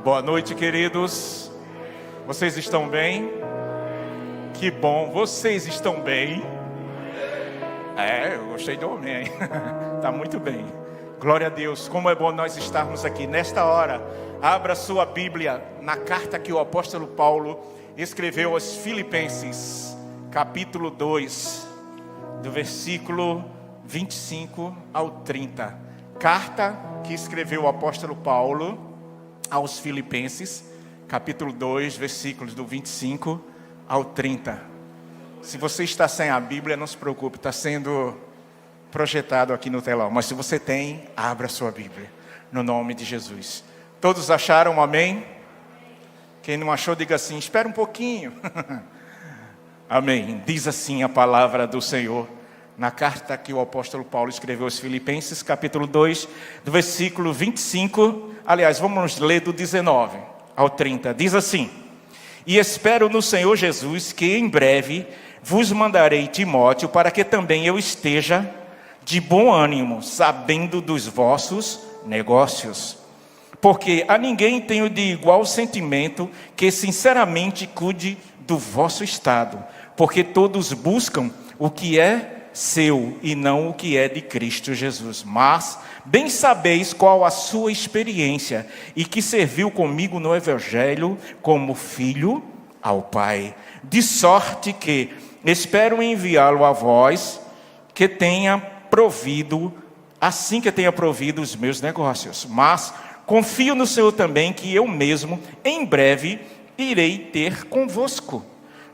Boa noite, queridos. Vocês estão bem? Que bom, vocês estão bem? Eu gostei do homem. Tá muito bem. Glória a Deus. Como é bom nós estarmos aqui nesta hora. Abra sua Bíblia na carta que o apóstolo Paulo escreveu aos Filipenses, capítulo 2, do versículo 25 ao 30. Carta que escreveu o apóstolo Paulo aos Filipenses, capítulo 2, versículos do 25 ao 30. Se você está sem a Bíblia, não se preocupe, está sendo projetado aqui no telão. Mas se você tem, abra a sua Bíblia, no nome de Jesus. Todos acharam, amém? Quem não achou, diga assim, espera um pouquinho. Amém. Diz assim a palavra do Senhor, na carta que o apóstolo Paulo escreveu aos Filipenses, capítulo 2, do versículo 25, aliás, vamos ler do 19 ao 30, diz assim: E espero no Senhor Jesus que em breve vos mandarei Timóteo, para que também eu esteja de bom ânimo, sabendo dos vossos negócios. Porque a ninguém tenho de igual sentimento que sinceramente cuide do vosso estado, porque todos buscam o que é seu e não o que é de Cristo Jesus. Mas bem sabeis qual a sua experiência e que serviu comigo no Evangelho como filho ao Pai. De sorte que espero enviá-lo a vós, que tenha provido, assim que tenha provido os meus negócios. Mas confio no Senhor também que eu mesmo em breve irei ter convosco.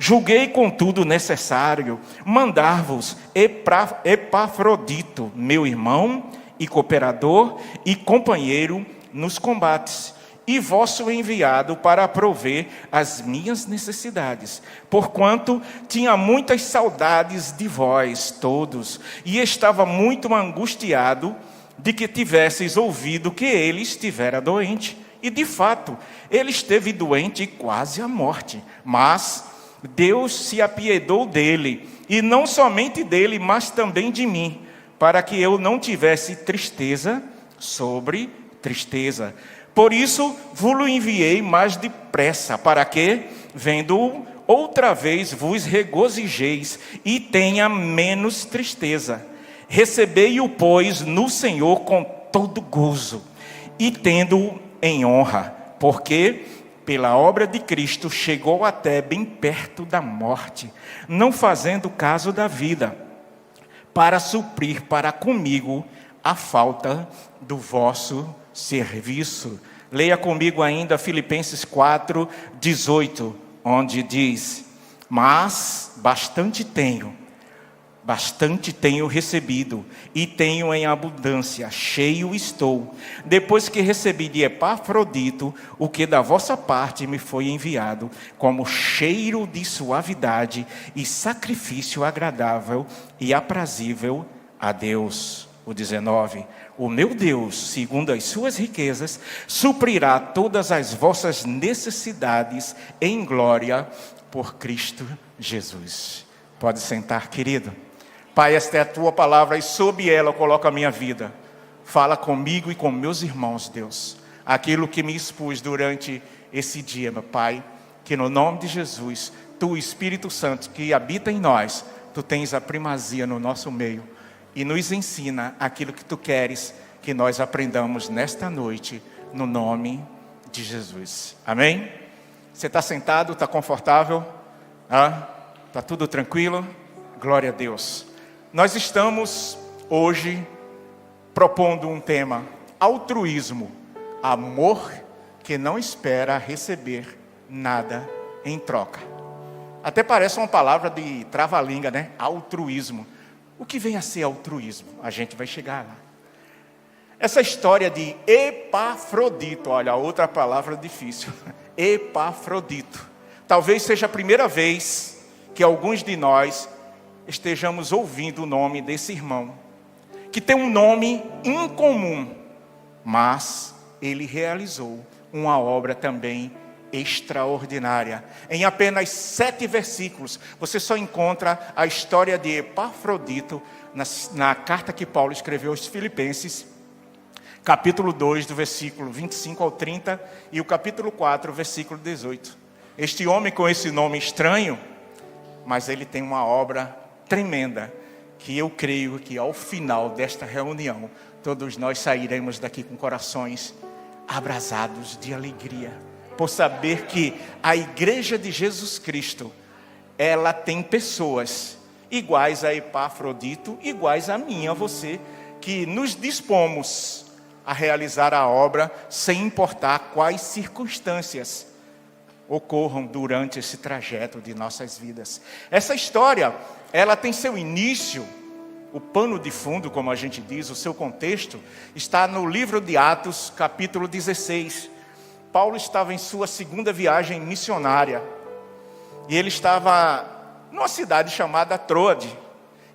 Julguei, contudo, necessário mandar-vos Epafrodito, meu irmão e cooperador e companheiro nos combates, e vosso enviado para prover as minhas necessidades, porquanto tinha muitas saudades de vós todos, e estava muito angustiado de que tivesseis ouvido que ele estivera doente. E de fato, ele esteve doente quase à morte, mas Deus se apiedou dele, e não somente dele, mas também de mim, para que eu não tivesse tristeza sobre tristeza. Por isso vos-lo enviei mais depressa, para que, vendo-o outra vez, vos regozijeis e tenha menos tristeza. Recebei-o, pois, no Senhor com todo gozo, e tendo-o em honra, porque pela obra de Cristo chegou até bem perto da morte, não fazendo caso da vida, para suprir para comigo a falta do vosso serviço. Leia comigo ainda Filipenses 4, 18, onde diz: Mas bastante tenho recebido, e tenho em abundância, cheio estou, depois que recebi de Epafrodito o que da vossa parte me foi enviado, como cheiro de suavidade e sacrifício agradável e aprazível a Deus. O 19, o meu Deus, segundo as suas riquezas, suprirá todas as vossas necessidades em glória por Cristo Jesus. Pode sentar, querido. Pai, esta é a tua palavra e sob ela eu coloco a minha vida. Fala comigo e com meus irmãos, Deus. Aquilo que me expus durante esse dia, meu Pai, que no nome de Jesus, tu, Espírito Santo, que habita em nós, tu tens a primazia no nosso meio e nos ensina aquilo que tu queres que nós aprendamos nesta noite, no nome de Jesus. Amém? Você está sentado, está confortável? Está tudo tranquilo? Glória a Deus. Nós estamos hoje propondo um tema: altruísmo, amor que não espera receber nada em troca. Até parece uma palavra de trava-língua, né? Altruísmo. O que vem a ser altruísmo? A gente vai chegar lá. Essa história de Epafrodito, olha, outra palavra difícil. Epafrodito. Talvez seja a primeira vez que alguns de nós estejamos ouvindo o nome desse irmão, que tem um nome incomum, mas ele realizou uma obra também extraordinária. Em apenas 7 versículos, você só encontra a história de Epafrodito na carta que Paulo escreveu aos Filipenses, capítulo 2, do versículo 25 ao 30, e o capítulo 4, versículo 18. Este homem com esse nome estranho, mas ele tem uma obra tremenda, que eu creio que ao final desta reunião, todos nós sairemos daqui com corações abrasados de alegria, por saber que a igreja de Jesus Cristo, ela tem pessoas iguais a Epafrodito, iguais a mim, a você, que nos dispomos a realizar a obra sem importar quais circunstâncias ocorram durante esse trajeto de nossas vidas. Essa história, ela tem seu início, o pano de fundo, como a gente diz, o seu contexto, está no livro de Atos, capítulo 16. Paulo estava em sua segunda viagem missionária, e ele estava numa cidade chamada Troade,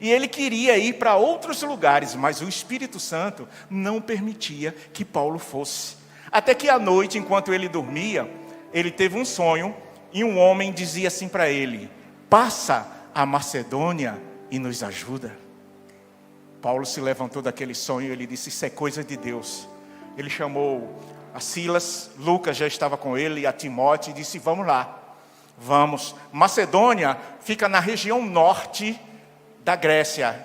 e ele queria ir para outros lugares, mas o Espírito Santo não permitia que Paulo fosse. Até que à noite, enquanto ele dormia, ele teve um sonho, e um homem dizia assim para ele: passa a Macedônia e nos ajuda. Paulo se levantou daquele sonho e ele disse: isso é coisa de Deus. Ele chamou a Silas, Lucas já estava com ele, e a Timóteo, e disse: vamos lá, vamos. Macedônia fica na região norte da Grécia,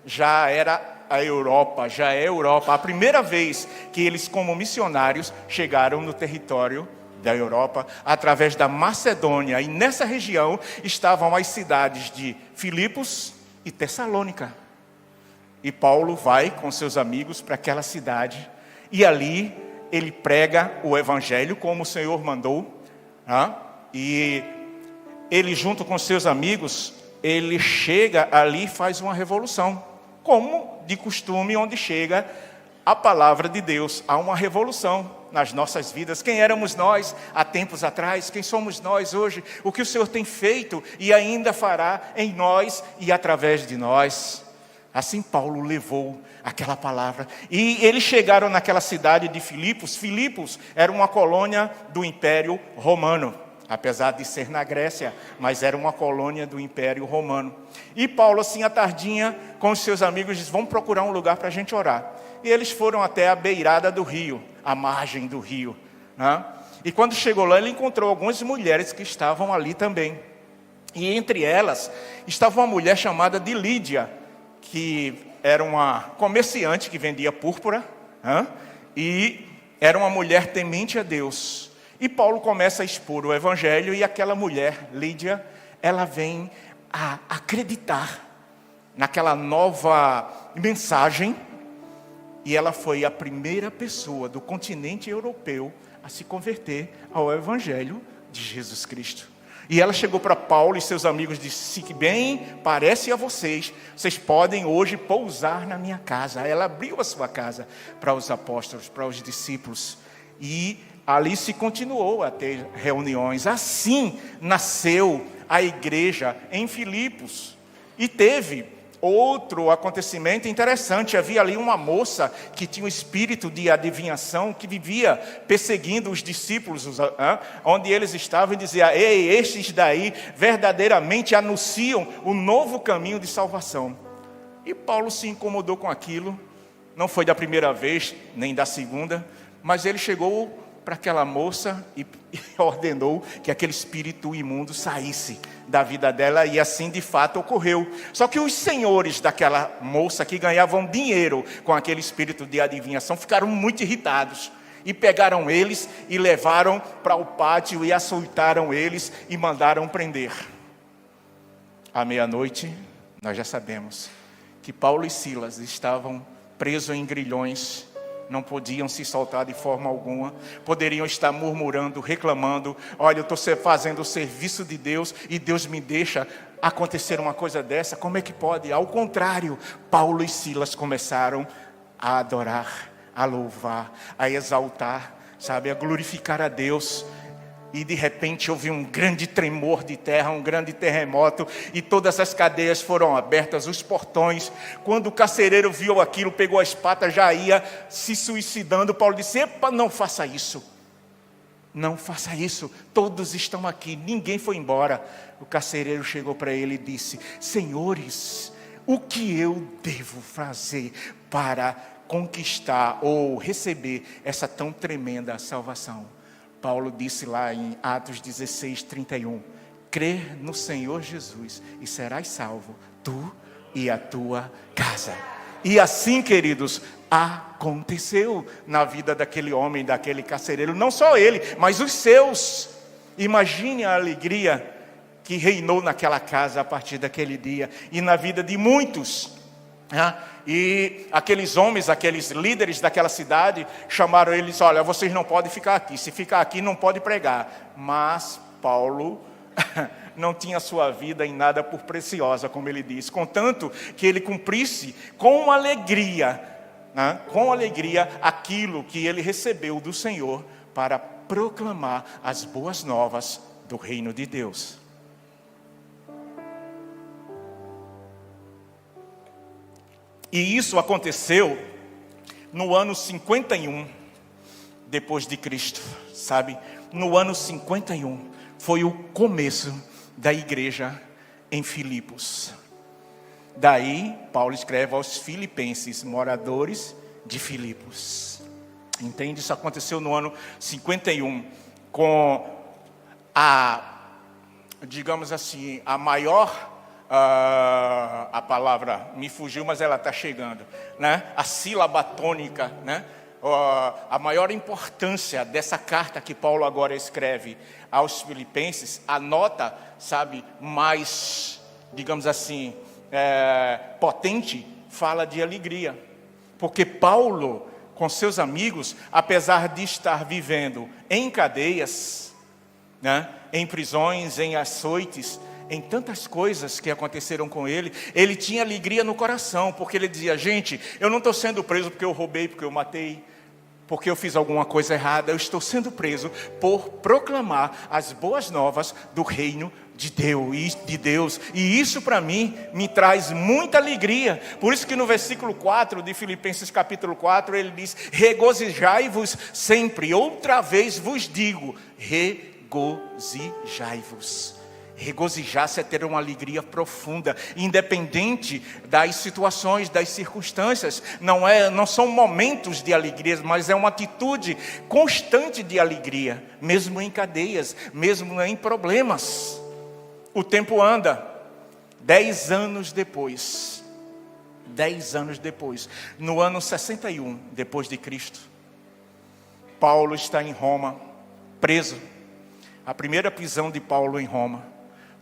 já era a Europa, já é Europa. A primeira vez que eles, como missionários, chegaram no território da Europa, através da Macedônia, e nessa região estavam as cidades de Filipos e Tessalônica. E Paulo vai com seus amigos para aquela cidade, e ali ele prega o evangelho como o Senhor mandou, e ele, junto com seus amigos, ele chega ali e faz uma revolução, como de costume, onde chega a palavra de Deus, há uma revolução nas nossas vidas. Quem éramos nós há tempos atrás? Quem somos nós hoje? O que o Senhor tem feito e ainda fará em nós e através de nós? Assim Paulo levou aquela palavra. E eles chegaram naquela cidade de Filipos. Filipos era uma colônia do Império Romano, apesar de ser na Grécia, mas era uma colônia do Império Romano. E Paulo, assim, à tardinha, com os seus amigos, disse: vamos procurar um lugar para a gente orar. E eles foram até a beirada do rio, a margem do rio, E quando chegou lá, ele encontrou algumas mulheres que estavam ali também. E entre elas, estava uma mulher chamada de Lídia, que era uma comerciante que vendia púrpura, e era uma mulher temente a Deus. E Paulo começa a expor o evangelho, e aquela mulher, Lídia, ela vem a acreditar naquela nova mensagem, e ela foi a primeira pessoa do continente europeu a se converter ao evangelho de Jesus Cristo. E ela chegou para Paulo e seus amigos e disse: se bem parece a vocês, vocês podem hoje pousar na minha casa. Ela abriu a sua casa para os apóstolos, para os discípulos, e ali se continuou a ter reuniões. Assim nasceu a igreja em Filipos. E teve outro acontecimento interessante. Havia ali uma moça que tinha um espírito de adivinhação, que vivia perseguindo os discípulos, onde eles estavam, e dizia: ei, estes daí verdadeiramente anunciam o novo caminho de salvação. E Paulo se incomodou com aquilo. Não foi da primeira vez, nem da segunda, mas ele chegou para aquela moça e ordenou que aquele espírito imundo saísse da vida dela, e assim de fato ocorreu. Só que os senhores daquela moça, que ganhavam dinheiro com aquele espírito de adivinhação, ficaram muito irritados, e pegaram eles e levaram para o pátio e açoitaram eles e mandaram prender. À meia-noite, nós já sabemos que Paulo e Silas estavam presos em grilhões. Não podiam se soltar de forma alguma. Poderiam estar murmurando, reclamando: olha, eu estou fazendo o serviço de Deus e Deus me deixa acontecer uma coisa dessa. Como é que pode? Ao contrário, Paulo e Silas começaram a adorar, a louvar, a exaltar, a glorificar a Deus. E de repente houve um grande tremor de terra, um grande terremoto, e todas as cadeias foram abertas, os portões. Quando o carcereiro viu aquilo, pegou a espada, já ia se suicidando. Paulo disse: epa, não faça isso. Não faça isso, todos estão aqui, ninguém foi embora. O carcereiro chegou para ele e disse: senhores, o que eu devo fazer para conquistar ou receber essa tão tremenda salvação. Paulo disse lá em Atos 16:31, crê no Senhor Jesus e serás salvo, tu e a tua casa. E assim, queridos, aconteceu na vida daquele homem, daquele carcereiro. Não só ele, mas os seus. Imagine a alegria que reinou naquela casa a partir daquele dia. E na vida de muitos. E aqueles homens, aqueles líderes daquela cidade, chamaram eles, olha, vocês não podem ficar aqui. Se ficar aqui, não pode pregar. Mas Paulo não tinha sua vida em nada por preciosa, como ele diz. Contanto que ele cumprisse com alegria, aquilo que ele recebeu do Senhor para proclamar as boas novas do reino de Deus. E isso aconteceu no ano 51 depois de Cristo, sabe? No ano 51 foi o começo da igreja em Filipos. Daí Paulo escreve aos filipenses, moradores de Filipos. Entende? Isso aconteceu no ano 51 com digamos assim, a maior... a palavra me fugiu, mas ela está chegando, né? A sílaba tônica, né? A maior importância dessa carta que Paulo agora escreve aos filipenses, a nota, sabe, mais, digamos assim, potente, fala de alegria. Porque Paulo, com seus amigos, apesar de estar vivendo em cadeias, né? Em prisões, em açoites, em tantas coisas que aconteceram com ele, ele tinha alegria no coração, porque ele dizia, gente, eu não estou sendo preso porque eu roubei, porque eu matei, porque eu fiz alguma coisa errada, eu estou sendo preso por proclamar as boas novas do reino de Deus, e isso para mim me traz muita alegria. Por isso que no versículo 4 de Filipenses capítulo 4, ele diz, regozijai-vos sempre, outra vez vos digo, regozijai-vos. Regozijar-se é ter uma alegria profunda, independente das situações, das circunstâncias. Não são momentos de alegria, mas é uma atitude constante de alegria, mesmo em cadeias, mesmo em problemas. O tempo anda. 10 anos depois, no ano 61 depois de Cristo, Paulo está em Roma, preso. A primeira prisão de Paulo em Roma.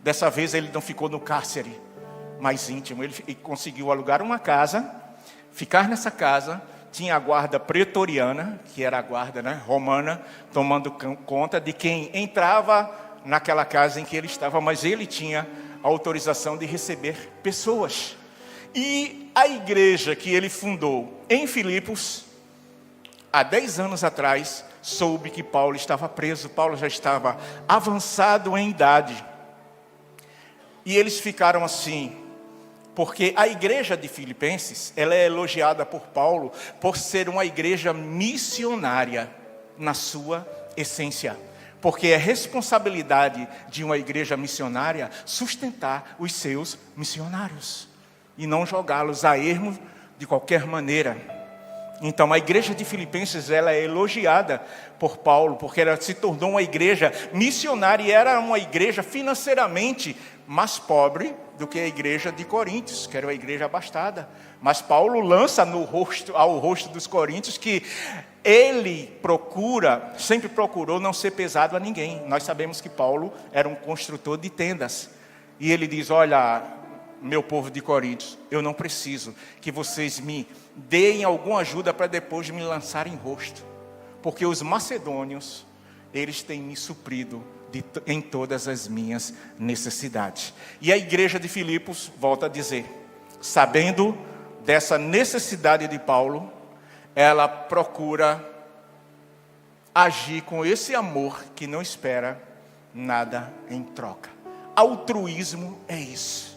Dessa vez ele não ficou no cárcere mais íntimo, ele conseguiu alugar uma casa, ficar nessa casa, tinha a guarda pretoriana, que era a guarda, né, romana, tomando conta de quem entrava naquela casa em que ele estava, mas ele tinha a autorização de receber pessoas. E a igreja que ele fundou em Filipos, há 10 anos atrás, soube que Paulo estava preso. Paulo já estava avançado em idade. E eles ficaram assim, porque a igreja de Filipenses, ela é elogiada por Paulo por ser uma igreja missionária na sua essência. Porque é responsabilidade de uma igreja missionária sustentar os seus missionários e não jogá-los a ermo de qualquer maneira. Então a igreja de Filipenses, ela é elogiada por Paulo, porque ela se tornou uma igreja missionária e era uma igreja financeiramente mais pobre do que a igreja de Coríntios, que era uma igreja abastada. Mas Paulo lança ao rosto dos coríntios que ele sempre procurou não ser pesado a ninguém. Nós sabemos que Paulo era um construtor de tendas. E ele diz, olha, meu povo de Coríntios, eu não preciso que vocês me deem alguma ajuda para depois me lançarem em rosto. Porque os macedônios, eles têm me suprido em todas as minhas necessidades. E a igreja de Filipos, volta a dizer, sabendo dessa necessidade de Paulo, ela procura agir com esse amor que não espera nada em troca. Altruísmo é isso.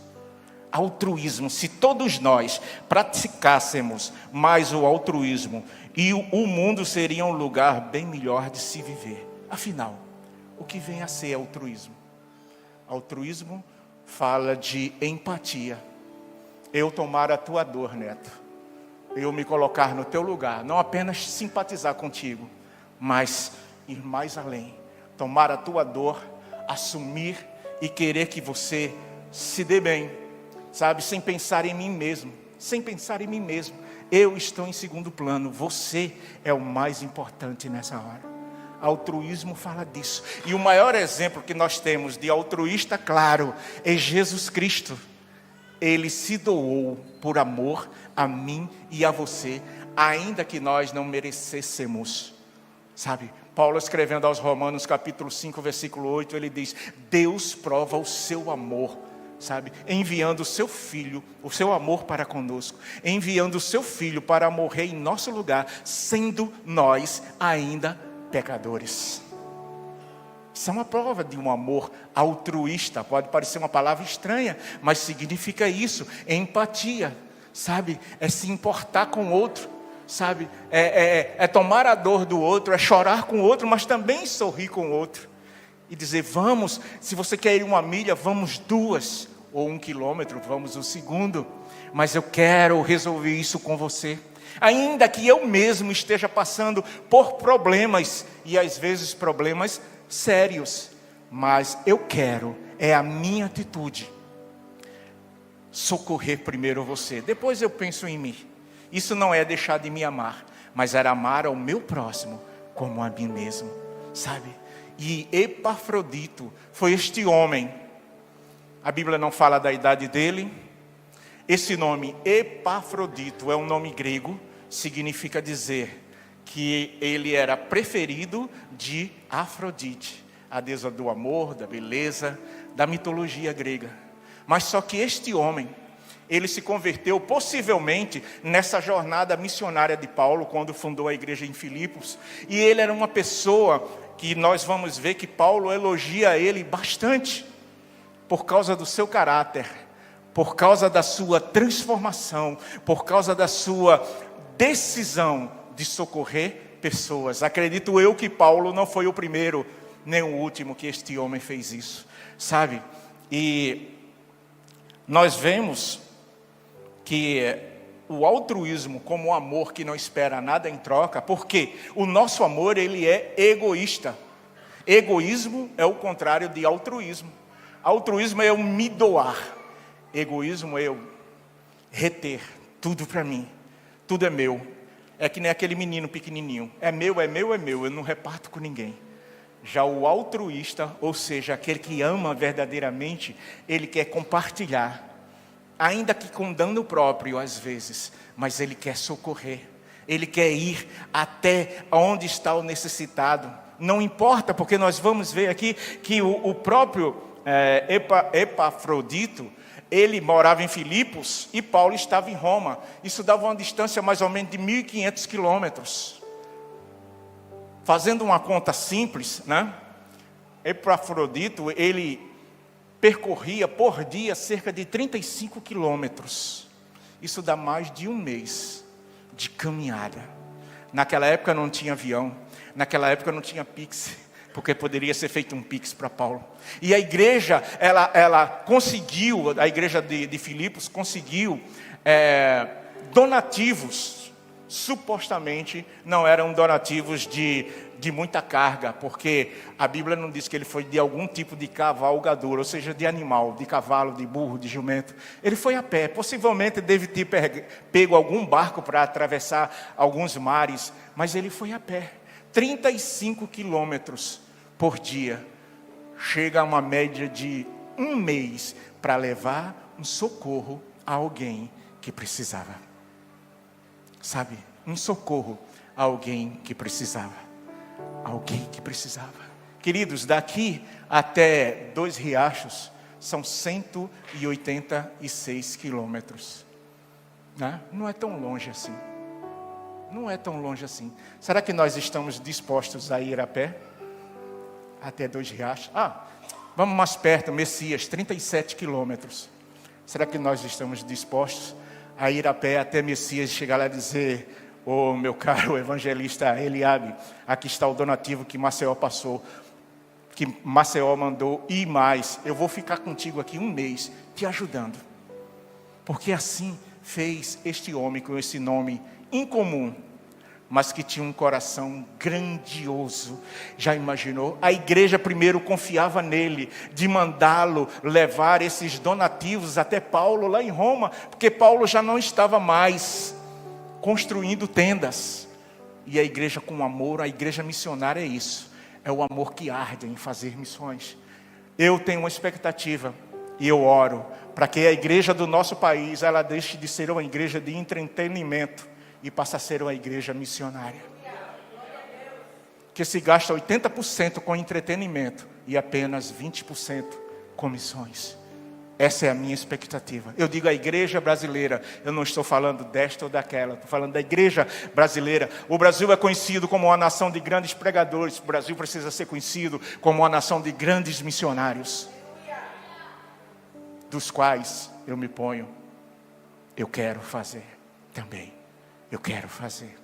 Altruísmo, se todos nós praticássemos mais o altruísmo, e o mundo seria um lugar bem melhor de se viver. Afinal, o que vem a ser altruísmo? Altruísmo fala de empatia. Eu tomar a tua dor, Neto, eu me colocar no teu lugar, não apenas simpatizar contigo, mas ir mais além, tomar a tua dor, assumir e querer que você se dê bem, sabe, sem pensar em mim mesmo, eu estou em segundo plano, você é o mais importante nessa hora. Altruísmo fala disso, e o maior exemplo que nós temos de altruísta, claro, é Jesus Cristo. Ele se doou por amor a mim e a você, ainda que nós não merecêssemos. Sabe, Paulo escrevendo aos Romanos capítulo 5, versículo 8, ele diz: Deus prova o seu amor, sabe, enviando o seu Filho, o seu amor para conosco, enviando o seu Filho para morrer em nosso lugar, sendo nós ainda pecadores. Isso é uma prova de um amor altruísta. Pode parecer uma palavra estranha, mas significa isso, é empatia, sabe, é se importar com o outro, sabe, é tomar a dor do outro, é chorar com o outro, mas também sorrir com o outro, e dizer: vamos, se você quer ir 1 milha, vamos 2, ou 1 quilômetro, vamos 1 segundo, mas eu quero resolver isso com você, ainda que eu mesmo esteja passando por problemas, e às vezes problemas sérios, mas eu quero, é a minha atitude, socorrer primeiro você, depois eu penso em mim. Isso não é deixar de me amar, mas era amar ao meu próximo como a mim mesmo, sabe? E Epafrodito foi este homem, a Bíblia não fala da idade dele. Esse nome Epafrodito é um nome grego, significa dizer que ele era preferido de Afrodite, a deusa do amor, da beleza, da mitologia grega. Mas só que este homem, ele se converteu possivelmente nessa jornada missionária de Paulo, quando fundou a igreja em Filipos, e ele era uma pessoa que nós vamos ver que Paulo elogia ele bastante, por causa do seu caráter, por causa da sua transformação, por causa da sua decisão de socorrer pessoas. Acredito eu que Paulo não foi o primeiro, nem o último que este homem fez isso, sabe? E nós vemos que o altruísmo como o amor que não espera nada em troca, porque o nosso amor, ele é egoísta. Egoísmo é o contrário de altruísmo. Altruísmo é eu me doar. Egoísmo é eu reter tudo para mim. Tudo é meu. É que nem aquele menino pequenininho. É meu, é meu, é meu. Eu não reparto com ninguém. Já o altruísta, ou seja, aquele que ama verdadeiramente, ele quer compartilhar. Ainda que com dano próprio às vezes. Mas ele quer socorrer. Ele quer ir até onde está o necessitado. Não importa, porque nós vamos ver aqui que o próprio Epafrodito, ele morava em Filipos e Paulo estava em Roma. Isso dava uma distância mais ou menos de 1.500 quilômetros. Fazendo uma conta simples, né? Epafrodito, ele percorria por dia cerca de 35 quilômetros. Isso dá mais de 1 mês de caminhada. Naquela época não tinha avião, naquela época não tinha Pix, porque poderia ser feito um Pix para Paulo. E a igreja, ela conseguiu, a igreja de Filipos conseguiu donativos. Supostamente não eram donativos de muita carga, porque a Bíblia não diz que ele foi de algum tipo de cavalgador, ou seja, de animal, de cavalo, de burro, de jumento. Ele foi a pé, possivelmente deve ter pego algum barco para atravessar alguns mares, mas ele foi a pé. 35 quilômetros por dia, chega a uma média de 1 mês para levar um socorro a alguém que precisava. Sabe, um socorro a alguém que precisava. Alguém que precisava. Queridos, daqui até 2 Riachos são 186 quilômetros. Né? Não é tão longe assim. Não é tão longe assim. Será que nós estamos dispostos a ir a pé? Até 2 Riachos? Vamos mais perto, Messias, 37 quilômetros. Será que nós estamos dispostos a ir a pé até Messias e chegar lá e dizer: ô meu caro evangelista Eliabe, aqui está o donativo que Maceió passou, que Maceió mandou, e mais, eu vou ficar contigo aqui 1 mês, te ajudando. Porque assim fez este homem com esse nome incomum, mas que tinha um coração grandioso. Já imaginou? A igreja primeiro confiava nele, de mandá-lo levar esses donativos até Paulo lá em Roma, porque Paulo já não estava mais construindo tendas. E a igreja com amor, a igreja missionária é isso, é o amor que arde em fazer missões. Eu tenho uma expectativa, e eu oro, para que a igreja do nosso país, ela deixe de ser uma igreja de entretenimento, e passe a ser uma igreja missionária. Que se gasta 80% com entretenimento, e apenas 20% com missões. Essa é a minha expectativa. Eu digo a igreja brasileira, eu não estou falando desta ou daquela, estou falando da igreja brasileira. O Brasil é conhecido como uma nação de grandes pregadores, o Brasil precisa ser conhecido como uma nação de grandes missionários, dos quais eu me ponho. Eu quero fazer também, eu quero fazer.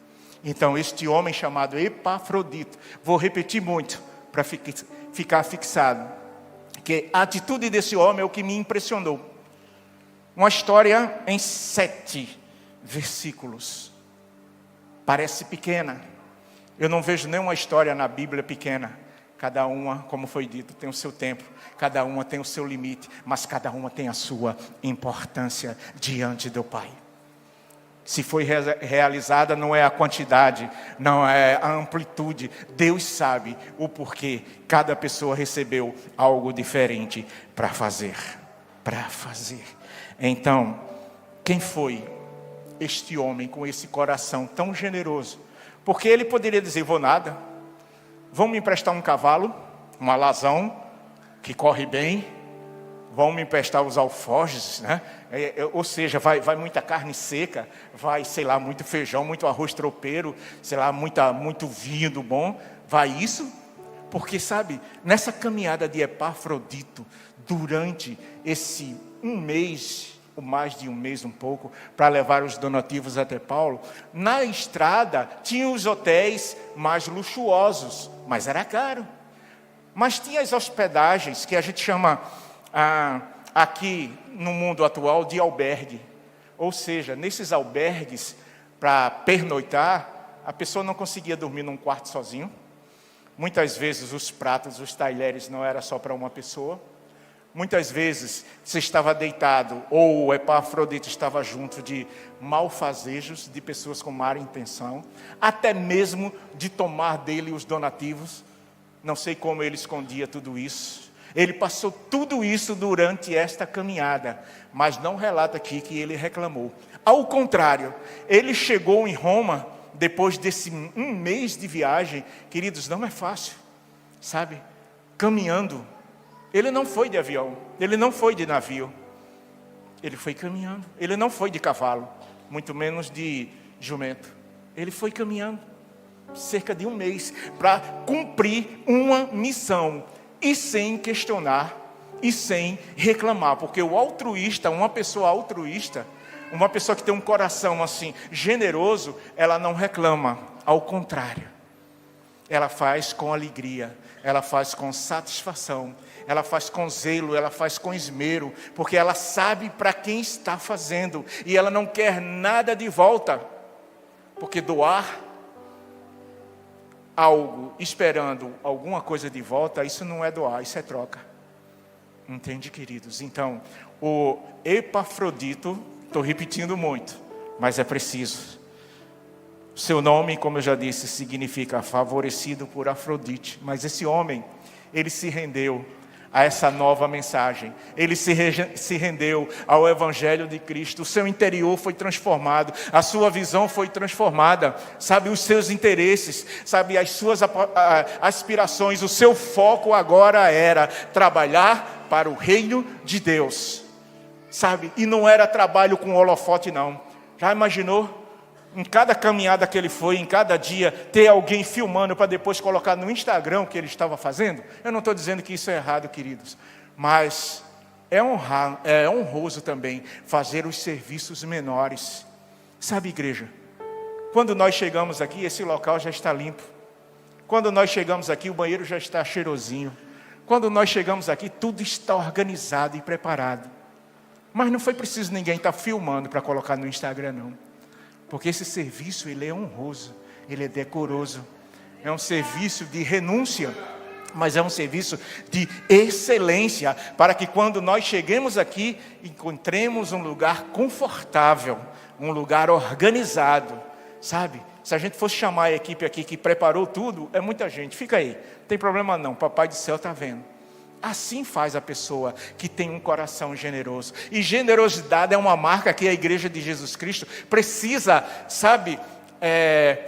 Então este homem chamado Epafrodito, vou repetir muito para ficar fixado, que a atitude desse homem é o que me impressionou. Uma história em 7 versículos. Parece pequena. Eu não vejo nenhuma história na Bíblia pequena. Cada uma, como foi dito, tem o seu tempo. Cada uma tem o seu limite. Mas cada uma tem a sua importância diante do Pai. Se foi realizada, não é a quantidade, não é a amplitude. Deus sabe o porquê. Cada pessoa recebeu algo diferente para fazer. Para fazer. Então, quem foi este homem com esse coração tão generoso? Porque ele poderia dizer, vou nada. Vão me emprestar um cavalo, um alazão, que corre bem. Vão me emprestar os alforjes, né? Ou seja, vai muita carne seca, vai, sei lá, muito feijão, muito arroz tropeiro, sei lá, muito vinho do bom. Vai isso? Porque, sabe, nessa caminhada de Epafrodito, durante esse 1 mês, ou mais de 1 mês um pouco, para levar os donativos até Paulo, na estrada tinha os hotéis mais luxuosos, mas era caro. Mas tinha as hospedagens que a gente chama... aqui no mundo atual de albergue. Ou seja, nesses albergues, para pernoitar, a pessoa não conseguia dormir num quarto sozinho. Muitas vezes os pratos, os talheres não era só para uma pessoa. Muitas vezes você estava deitado, ou o Epafrodito estava junto de malfazejos, de pessoas com má intenção, até mesmo de tomar dele os donativos. Não sei como ele escondia tudo isso. Ele passou tudo isso durante esta caminhada, mas não relata aqui que ele reclamou. Ao contrário, ele chegou em Roma, depois desse 1 mês de viagem. Queridos, não é fácil, sabe? Caminhando. Ele não foi de avião, ele não foi de navio. Ele foi caminhando. Ele não foi de cavalo, muito menos de jumento. Ele foi caminhando cerca de 1 mês para cumprir uma missão. E sem questionar, e sem reclamar. Porque o altruísta, uma pessoa altruísta, uma pessoa que tem um coração assim, generoso, ela não reclama. Ao contrário, ela faz com alegria, ela faz com satisfação, ela faz com zelo, ela faz com esmero, porque ela sabe para quem está fazendo, e ela não quer nada de volta. Porque doar algo esperando alguma coisa de volta, isso não é doar, isso é troca. Entende, queridos? Então, o Epafrodito, estou repetindo muito, mas é preciso. Seu nome, como eu já disse, significa favorecido por Afrodite. Mas esse homem, ele se rendeu a essa nova mensagem. Ele se rendeu ao Evangelho de Cristo. O seu interior foi transformado, a sua visão foi transformada, sabe, os seus interesses, sabe, as suas aspirações, o seu foco agora era trabalhar para o reino de Deus, sabe, e não era trabalho com holofote não. Já imaginou? Em cada caminhada que ele foi, em cada dia, ter alguém filmando para depois colocar no Instagram o que ele estava fazendo? Eu não estou dizendo que isso é errado, queridos, mas é honroso também fazer os serviços menores. Sabe, igreja, quando nós chegamos aqui, esse local já está limpo. Quando nós chegamos aqui, o banheiro já está cheirosinho. Quando nós chegamos aqui, tudo está organizado e preparado. Mas não foi preciso ninguém estar filmando para colocar no Instagram, não. Porque esse serviço, ele é honroso, ele é decoroso. É um serviço de renúncia, mas é um serviço de excelência, para que quando nós cheguemos aqui, encontremos um lugar confortável, um lugar organizado, sabe? Se a gente fosse chamar a equipe aqui que preparou tudo, é muita gente, fica aí, não tem problema não, Papai do Céu está vendo. Assim faz a pessoa que tem um coração generoso. E generosidade é uma marca que a Igreja de Jesus Cristo precisa, sabe,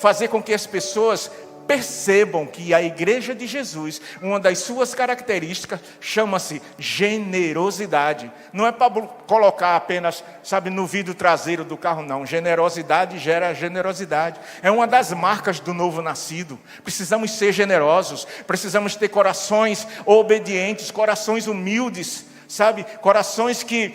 fazer com que as pessoas percebam que a Igreja de Jesus, uma das suas características, chama-se generosidade. Não é para colocar apenas, sabe, no vidro traseiro do carro, não. Generosidade gera generosidade. É uma das marcas do novo nascido. Precisamos ser generosos, precisamos ter corações obedientes, corações humildes, sabe, corações que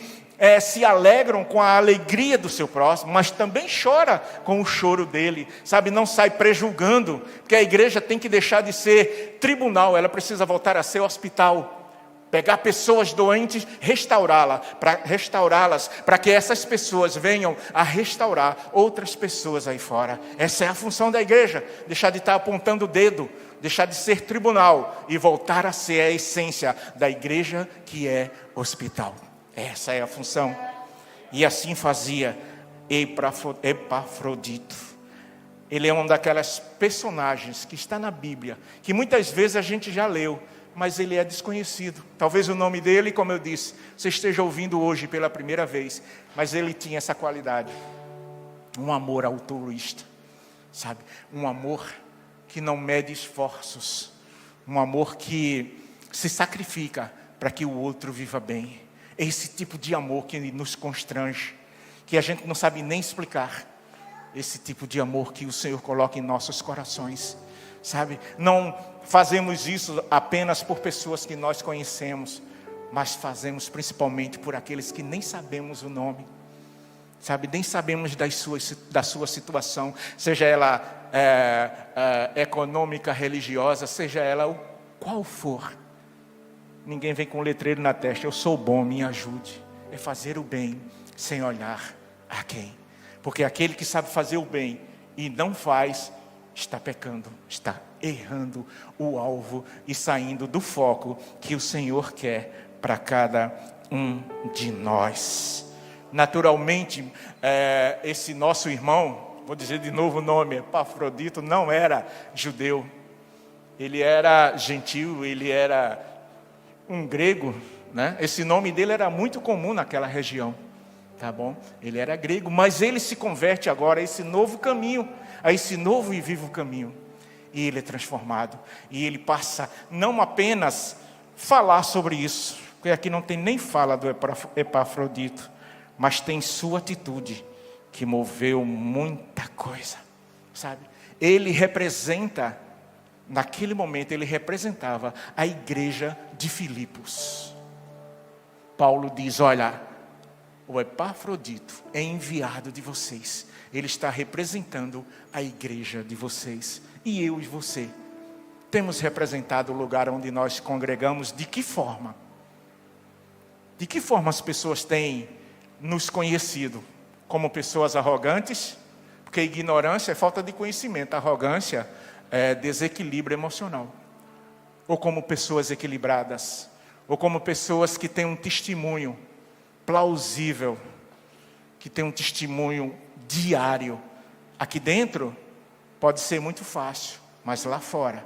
se alegram com a alegria do seu próximo, mas também chora com o choro dele, sabe, não sai prejulgando, porque a igreja tem que deixar de ser tribunal, ela precisa voltar a ser hospital, pegar pessoas doentes, restaurá-las, para que essas pessoas venham a restaurar outras pessoas aí fora. Essa é a função da igreja, deixar de estar apontando o dedo, deixar de ser tribunal e voltar a ser a essência da igreja, que é hospital. Essa é a função. E assim fazia Epafrodito. Ele é uma daquelas personagens que está na Bíblia, que muitas vezes a gente já leu, mas ele é desconhecido. Talvez o nome dele, como eu disse, você esteja ouvindo hoje pela primeira vez, mas ele tinha essa qualidade. Um amor altruísta, sabe? Um amor que não mede esforços. Um amor que se sacrifica para que o outro viva bem. Esse tipo de amor que nos constrange, que a gente não sabe nem explicar. Esse tipo de amor que o Senhor coloca em nossos corações, sabe? Não fazemos isso apenas por pessoas que nós conhecemos, mas fazemos principalmente por aqueles que nem sabemos o nome, sabe? Nem sabemos da sua situação, seja ela econômica, religiosa, seja ela qual for. Ninguém vem com um letreiro na testa, eu sou bom, me ajude. É fazer o bem sem olhar a quem. Porque aquele que sabe fazer o bem e não faz, está pecando, está errando o alvo e saindo do foco que o Senhor quer para cada um de nós. Naturalmente, esse nosso irmão, vou dizer de novo o nome, Epafrodito, não era judeu. Ele era gentil, ele era um grego, né? Esse nome dele era muito comum naquela região, tá bom? Ele era grego, mas ele se converte agora a esse novo caminho, a esse novo e vivo caminho. E ele é transformado, e ele passa não apenas falar sobre isso, porque aqui não tem nem fala do Epafrodito, mas tem sua atitude, que moveu muita coisa, sabe? Ele representa, naquele momento ele representava a igreja de Filipos. Paulo diz, olha, o Epafrodito é enviado de vocês. Ele está representando a igreja de vocês. E eu e você temos representado o lugar onde nós congregamos. De que forma? De que forma as pessoas têm nos conhecido? Como pessoas arrogantes? Porque ignorância é falta de conhecimento. Arrogância é desequilíbrio emocional. Ou como pessoas equilibradas. Ou como pessoas que têm um testemunho plausível. Que têm um testemunho diário. Aqui dentro pode ser muito fácil. Mas lá fora,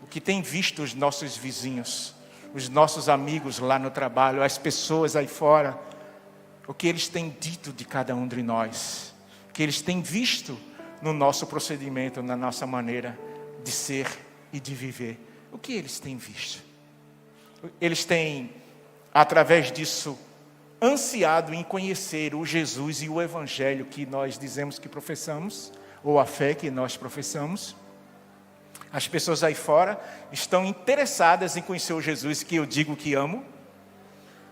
o que tem visto os nossos vizinhos, os nossos amigos lá no trabalho, as pessoas aí fora, o que eles têm dito de cada um de nós. O que eles têm visto no nosso procedimento, na nossa maneira de ser e de viver. O que eles têm visto? Eles têm, através disso, ansiado em conhecer o Jesus e o Evangelho que nós dizemos que professamos, ou a fé que nós professamos. As pessoas aí fora estão interessadas em conhecer o Jesus que eu digo que amo,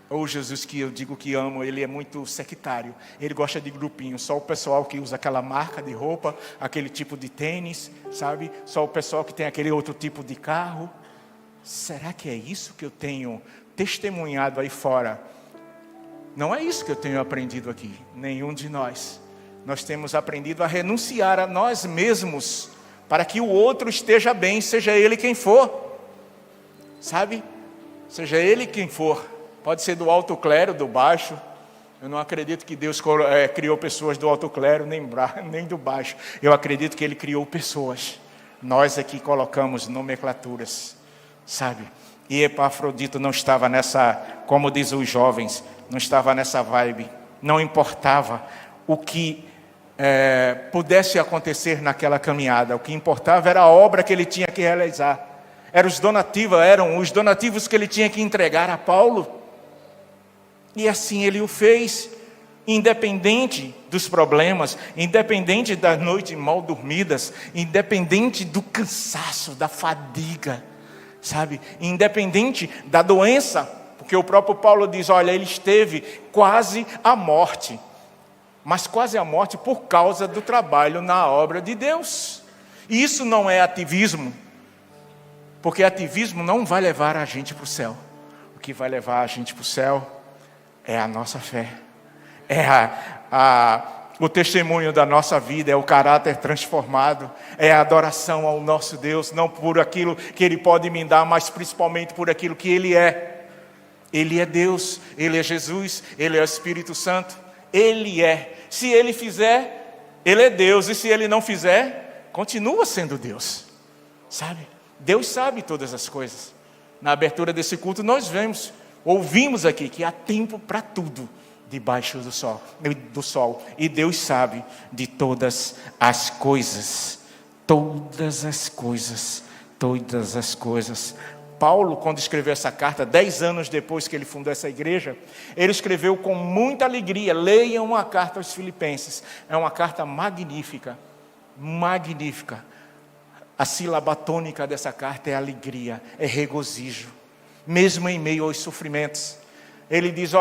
ou o Jesus que eu digo que amo, ele é muito sectário, ele gosta de grupinho, só o pessoal que usa aquela marca de roupa, aquele tipo de tênis, sabe? Só o pessoal que tem aquele outro tipo de carro. Será que é isso que eu tenho testemunhado aí fora, Não é isso que eu tenho aprendido aqui. Nenhum de nós. Nós temos aprendido a renunciar a nós mesmos, para que o outro esteja bem, seja ele quem for. Sabe? Seja ele quem for. Pode ser do alto clero, do baixo. Eu não acredito que Deus criou pessoas do alto clero, nem do baixo. Eu acredito que Ele criou pessoas. Nós aqui colocamos nomenclaturas, sabe? E Epafrodito não estava nessa, como diz os jovens, não estava nessa vibe. Não importava o que pudesse acontecer naquela caminhada. O que importava era a obra que ele tinha que realizar. Eram os donativos que ele tinha que entregar a Paulo. E assim ele o fez, independente dos problemas, independente das noites mal dormidas, independente do cansaço, da fadiga, sabe? Independente da doença, porque o próprio Paulo diz, olha, ele esteve quase à morte, mas quase à morte por causa do trabalho na obra de Deus. E isso não é ativismo, porque ativismo não vai levar a gente para o céu. O que vai levar a gente para o céu é a nossa fé, é o testemunho da nossa vida, é o caráter transformado, é a adoração ao nosso Deus, não por aquilo que Ele pode me dar, mas principalmente por aquilo que Ele é. Ele é Deus, Ele é Jesus, Ele é o Espírito Santo, Ele é. Se Ele fizer, Ele é Deus, e se Ele não fizer, continua sendo Deus, sabe? Deus sabe todas as coisas. Na abertura desse culto nós ouvimos aqui que há tempo para tudo debaixo do sol. E Deus sabe de todas as coisas. Todas as coisas. Todas as coisas. Paulo, quando escreveu essa carta, 10 anos depois que ele fundou essa igreja, ele escreveu com muita alegria. Leiam a carta aos Filipenses. É uma carta magnífica. Magnífica. A sílaba tônica dessa carta é alegria, é regozijo. Mesmo em meio aos sofrimentos. Ele diz,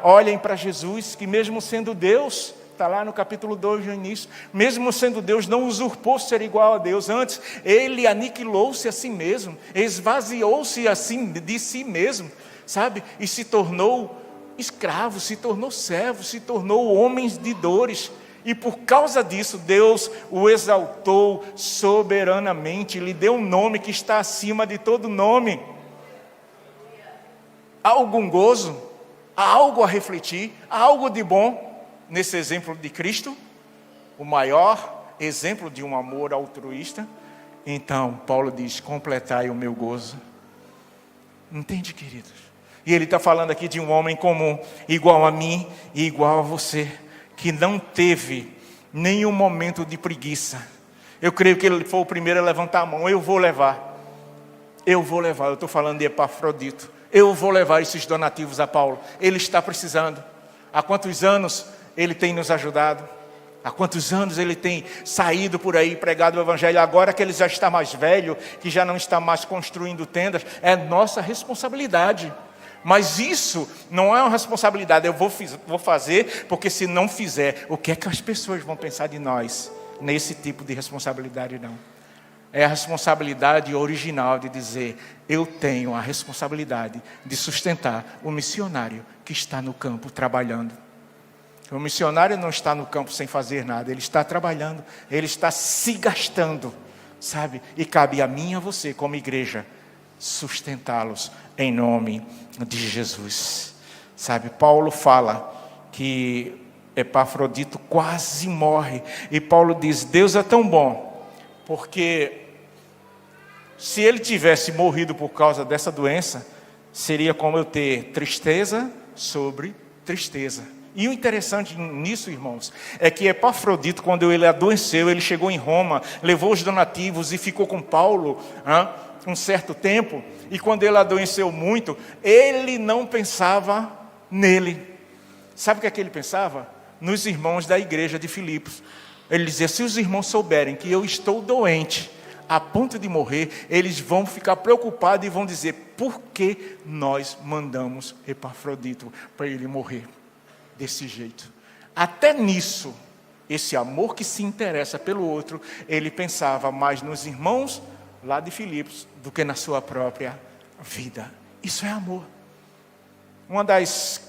olhem para Jesus, que mesmo sendo Deus, está lá no capítulo 2 no início, mesmo sendo Deus, não usurpou ser igual a Deus. Antes, Ele aniquilou-se a si mesmo, esvaziou-se assim de si mesmo, sabe? E se tornou escravo, se tornou servo, se tornou homem de dores. E por causa disso, Deus o exaltou soberanamente, lhe deu um nome que está acima de todo nome. Há algum gozo, há algo a refletir, há algo de bom nesse exemplo de Cristo, o maior exemplo de um amor altruísta. Então, Paulo diz, completai o meu gozo. Entende, queridos? E ele está falando aqui de um homem comum, igual a mim e igual a você, que não teve nenhum momento de preguiça. Eu creio que ele foi o primeiro a levantar a mão. Eu vou levar, eu estou falando de Epafrodito. Eu vou levar esses donativos a Paulo. Ele está precisando. Há quantos anos ele tem nos ajudado? Há quantos anos ele tem saído por aí, pregado o Evangelho? Agora que ele já está mais velho, que já não está mais construindo tendas, é nossa responsabilidade. Mas isso não é uma responsabilidade. Eu vou fazer, porque se não fizer, o que é que as pessoas vão pensar de nós? Nesse tipo de responsabilidade não. É a responsabilidade original de dizer, eu tenho a responsabilidade de sustentar o missionário que está no campo trabalhando. O missionário não está no campo sem fazer nada, ele está trabalhando, ele está se gastando, sabe? E cabe a mim e a você, como igreja, sustentá-los em nome de Jesus. Sabe, Paulo fala que Epafrodito quase morre, e Paulo diz, Deus é tão bom, porque se ele tivesse morrido por causa dessa doença, seria como eu ter tristeza sobre tristeza. E o interessante nisso, irmãos, é que Epafrodito, quando ele adoeceu, ele chegou em Roma, levou os donativos e ficou com Paulo um certo tempo. E quando ele adoeceu muito, ele não pensava nele. Sabe o que ele pensava? Nos irmãos da igreja de Filipos. Ele dizia, se os irmãos souberem que eu estou doente, a ponto de morrer, eles vão ficar preocupados e vão dizer, por que nós mandamos Epafrodito para ele morrer desse jeito? Até nisso, esse amor que se interessa pelo outro, ele pensava mais nos irmãos lá de Filipos do que na sua própria vida. Isso é amor. Uma das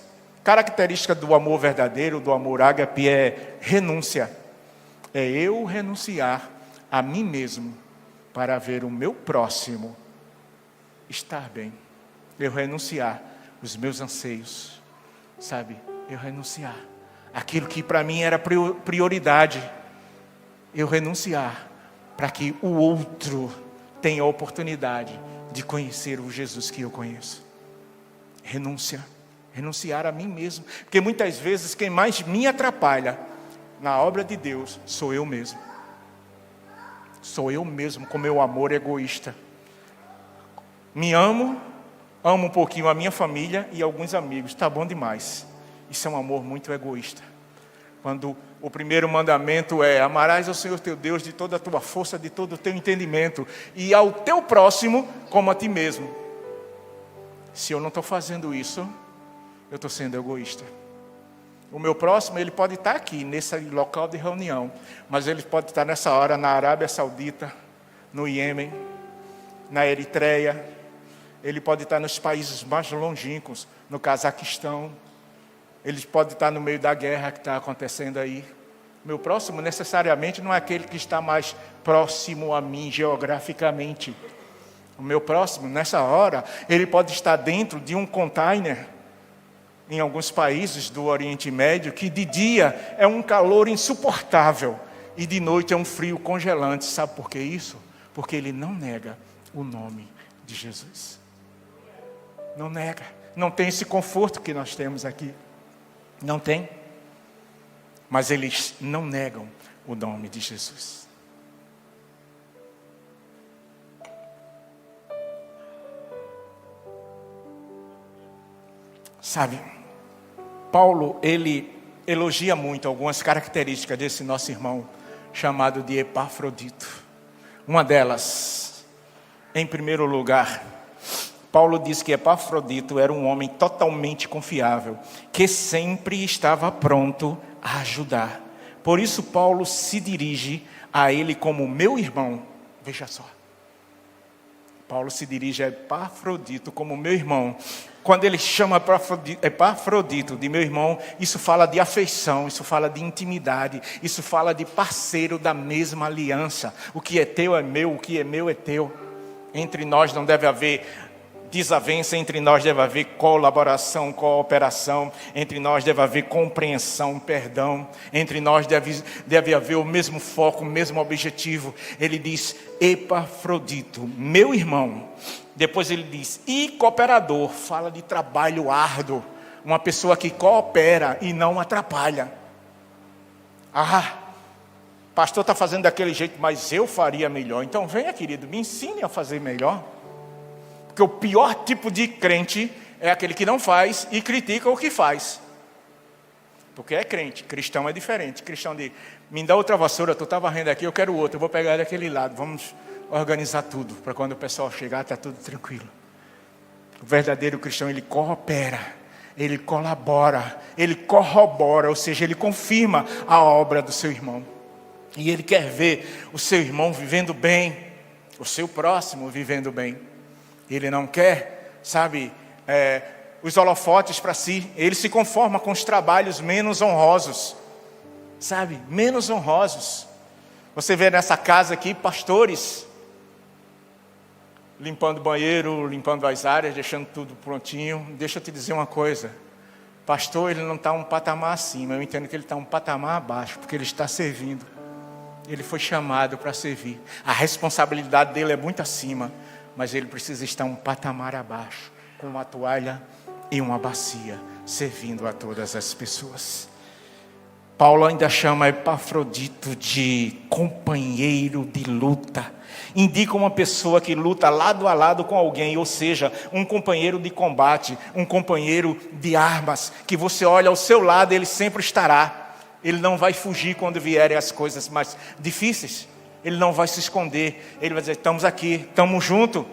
Característica do amor verdadeiro, do amor ágape, é renúncia. É eu renunciar a mim mesmo para ver o meu próximo estar bem. Eu renunciar os meus anseios, sabe? Eu renunciar aquilo que para mim era prioridade. Eu renunciar para que o outro tenha a oportunidade de conhecer o Jesus que eu conheço. Renúncia. Renunciar a mim mesmo. Porque muitas vezes quem mais me atrapalha na obra de Deus sou eu mesmo. Sou eu mesmo com meu amor egoísta. Me amo, amo um pouquinho a minha família e alguns amigos. Está bom demais. Isso é um amor muito egoísta. Quando o primeiro mandamento é: amarás ao Senhor teu Deus de toda a tua força, de todo o teu entendimento, e ao teu próximo como a ti mesmo. Se eu não estou fazendo isso, eu estou sendo egoísta. O meu próximo, ele pode estar aqui, nesse local de reunião, mas ele pode estar nessa hora na Arábia Saudita, no Iêmen, na Eritreia, ele pode estar nos países mais longínquos, no Cazaquistão, ele pode estar no meio da guerra que está acontecendo aí. Meu próximo necessariamente não é aquele que está mais próximo a mim geograficamente. O meu próximo, nessa hora, ele pode estar dentro de um container, em alguns países do Oriente Médio, que de dia é um calor insuportável e de noite é um frio congelante. Sabe por que isso? Porque ele não nega o nome de Jesus. Não nega. Não tem esse conforto que nós temos aqui. Não tem. Mas eles não negam o nome de Jesus. Sabe, Paulo, ele elogia muito algumas características desse nosso irmão, chamado de Epafrodito. Uma delas, em primeiro lugar, Paulo diz que Epafrodito era um homem totalmente confiável, que sempre estava pronto a ajudar. Por isso Paulo se dirige a ele como meu irmão. Veja só. Paulo se dirige a Epafrodito como meu irmão. Quando ele chama Epafrodito de meu irmão, isso fala de afeição, isso fala de intimidade, isso fala de parceiro da mesma aliança. O que é teu é meu, o que é meu é teu. Entre nós não deve haver desavença, entre nós deve haver colaboração, cooperação, entre nós deve haver compreensão, perdão, entre nós deve haver o mesmo foco, o mesmo objetivo. Ele diz Epafrodito, meu irmão. Depois ele diz, e cooperador, fala de trabalho árduo, uma pessoa que coopera e não atrapalha. Pastor está fazendo daquele jeito, mas eu faria melhor. Então venha, querido, me ensine a fazer melhor. Porque o pior tipo de crente é aquele que não faz e critica o que faz. Porque é crente, cristão é diferente. Cristão diz, me dá outra vassoura, tu está varrendo aqui, eu quero outra, eu vou pegar daquele lado, vamos organizar tudo, para quando o pessoal chegar, está tudo tranquilo. O verdadeiro cristão, ele coopera, ele colabora, ele corrobora, ou seja, ele confirma a obra do seu irmão. E ele quer ver o seu irmão vivendo bem, o seu próximo vivendo bem. Ele não quer, os holofotes para si. Ele se conforma com os trabalhos menos honrosos, menos honrosos. Você vê nessa casa aqui, pastores limpando o banheiro, limpando as áreas, deixando tudo prontinho. Deixa eu te dizer uma coisa. Pastor, ele não está um patamar acima. Eu entendo que ele está um patamar abaixo, porque ele está servindo. Ele foi chamado para servir. A responsabilidade dele é muito acima, mas ele precisa estar um patamar abaixo, com uma toalha e uma bacia, servindo a todas as pessoas. Paulo ainda chama Epafrodito de companheiro de luta. Indica uma pessoa que luta lado a lado com alguém, ou seja, um companheiro de combate, um companheiro de armas, que você olha ao seu lado, ele sempre estará. Ele não vai fugir quando vierem as coisas mais difíceis. Ele não vai se esconder. Ele vai dizer, estamos aqui, estamos juntos.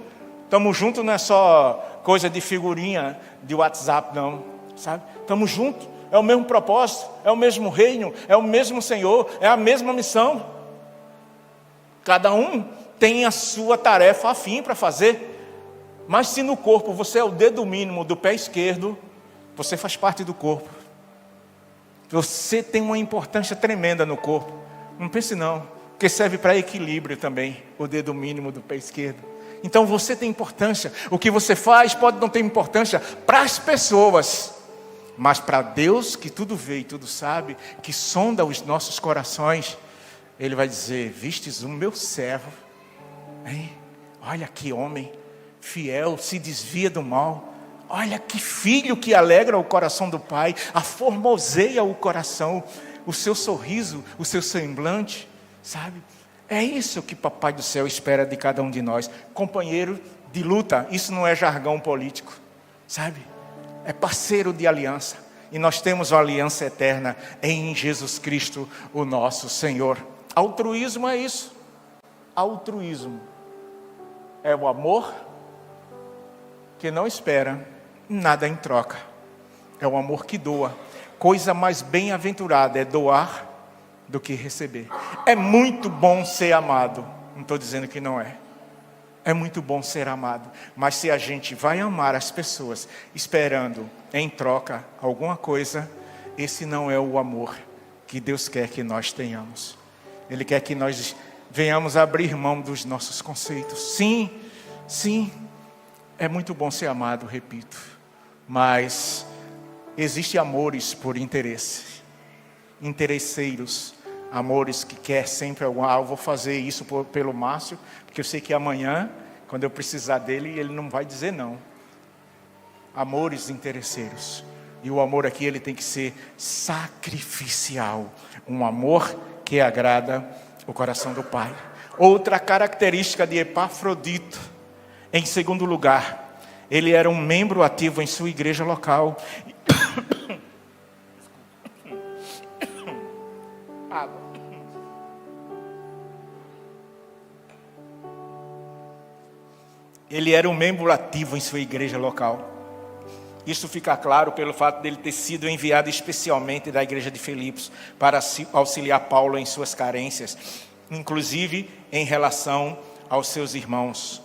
Estamos juntos não é só coisa de figurinha de WhatsApp, não. Estamos juntos. É o mesmo propósito, é o mesmo reino, é o mesmo Senhor, é a mesma missão. Cada um tem a sua tarefa afim para fazer. Mas se no corpo você é o dedo mínimo do pé esquerdo, Você faz parte do corpo. Você tem uma importância tremenda no corpo. Não pense não, porque serve para equilíbrio também, o dedo mínimo do pé esquerdo. Então você tem importância. O que você faz pode não ter importância para as pessoas, mas para Deus, que tudo vê e tudo sabe, que sonda os nossos corações, Ele vai dizer: vistes o meu servo, hein? Olha que homem fiel, se desvia do mal. Olha que filho que alegra o coração do pai, aformoseia o coração, o seu sorriso, o seu semblante, sabe? É isso que Papai do Céu espera de cada um de nós. Companheiro de luta, isso não é jargão político, sabe? É parceiro de aliança. E nós temos uma aliança eterna em Jesus Cristo, o nosso Senhor. Altruísmo é isso. Altruísmo é o amor que não espera nada em troca. É o amor que doa. Coisa mais bem-aventurada é doar do que receber. É muito bom ser amado. Não estou dizendo que não é. É muito bom ser amado. Mas se a gente vai amar as pessoas esperando em troca alguma coisa, esse não é o amor que Deus quer que nós tenhamos. Ele quer que nós venhamos abrir mão dos nossos conceitos. Sim, sim, é muito bom ser amado, repito. Mas existem amores por interesse. Interesseiros. Amores que quer sempre eu vou fazer isso pelo Márcio, porque eu sei que amanhã, quando eu precisar dele, ele não vai dizer não. Amores interesseiros. E o amor aqui, ele tem que ser sacrificial. Um amor que agrada o coração do Pai. Outra característica de Epafrodito, em segundo lugar, ele era um membro ativo em sua igreja local. Ele era um membro ativo em sua igreja local. Isso fica claro pelo fato dele ter sido enviado especialmente da igreja de Filipos para auxiliar Paulo em suas carências, inclusive em relação aos seus irmãos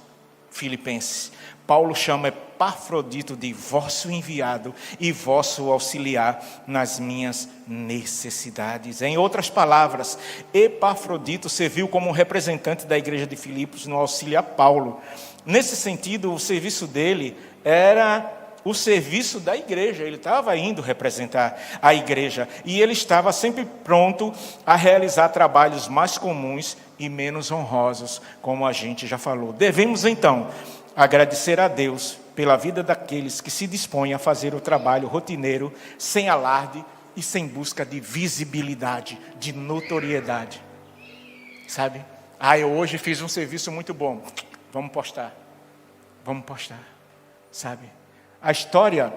filipenses. Paulo chama Epafrodito de vosso enviado e vosso auxiliar nas minhas necessidades. Em outras palavras, Epafrodito serviu como representante da igreja de Filipos no auxílio a Paulo. Nesse sentido, o serviço dele era o serviço da igreja. Ele estava indo representar a igreja e ele estava sempre pronto a realizar trabalhos mais comuns e menos honrosos, como a gente já falou. Devemos então agradecer a Deus pela vida daqueles que se dispõem a fazer o trabalho rotineiro, sem alarde e sem busca de visibilidade, de notoriedade. Sabe? Eu hoje fiz um serviço muito bom. Vamos postar. Sabe? A história